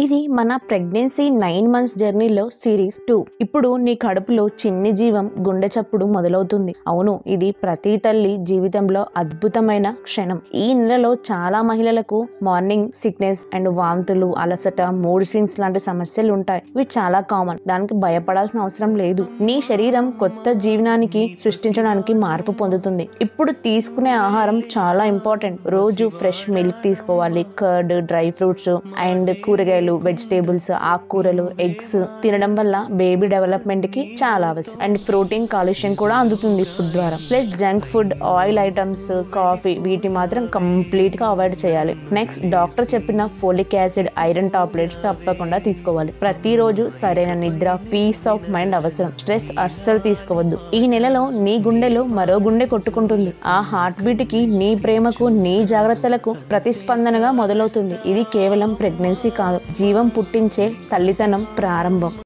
ఇది మన pregnancy 9 months జర్నీలో సిరీస్ 2. ఇప్పుడు నీ కడుపులో చిన్ని జీవం గుండె చప్పుడు మొదలవుతుంది. అవును, ఇది ప్రతి తల్లి జీవితంలో అద్భుతమైన క్షణం. ఈ నెలలో చాలా మహిళలకు మార్నింగ్ సిక్నెస్ అండ్ వాంతులు, అలసట, మూడ్ స్వింగ్స్ లాంటి సమస్యలు ఉంటాయి. ఇవి చాలా కామన్. దానికి భయపడాల్సిన అవసరం లేదు. నీ శరీరం కొత్త జీవనానికి సృష్టించడానికి మార్పు పొందుతుంది. ఇప్పుడు తీసుకునే ఆహారం చాలా ఇంపార్టెంట్. రోజు ఫ్రెష్ మిల్క్ తీసుకోవాలి. కర్డ్, డ్రై ఫ్రూట్స్ అండ్ కూరగాయలు, వెజిటేబుల్స్, ఆకుకూరలు, ఎగ్స్ తినడం వల్ల బేబీ డెవలప్మెంట్ కి చాలా అవసరం. అండ్ ప్రోటీన్, కాల్షియం కూడా అందుతుంది ఫుడ్ ద్వారా. Plus junk food, oil items, coffee వీటి మాత్రం కంప్లీట్ గా అవాయిడ్ చేయాలి. నెక్స్ట్, డాక్టర్ చెప్పిన ఫోలిక్ యాసిడ్, ఐరన్ టాబ్లెట్స్ తప్పకుండా తీసుకోవాలి. ప్రతిరోజు సరైన నిద్ర, పీస్ ఆఫ్ మైండ్ అవసరం. స్ట్రెస్ అస్సలు తీసుకోవద్దు. ఈ నెలలో నీ గుండెలో మరో గుండె కొట్టుకుంటుంది. ఆ హార్ట్ బీట్ కి, నీ ప్రేమకు, నీ జాగ్రత్తలకు ప్రతిస్పందనగా మొదలవుతుంది. ఇది కేవలం ప్రెగ్నెన్సీ కాదు, జీవం పుట్టించే తల్లితనం ప్రారంభం.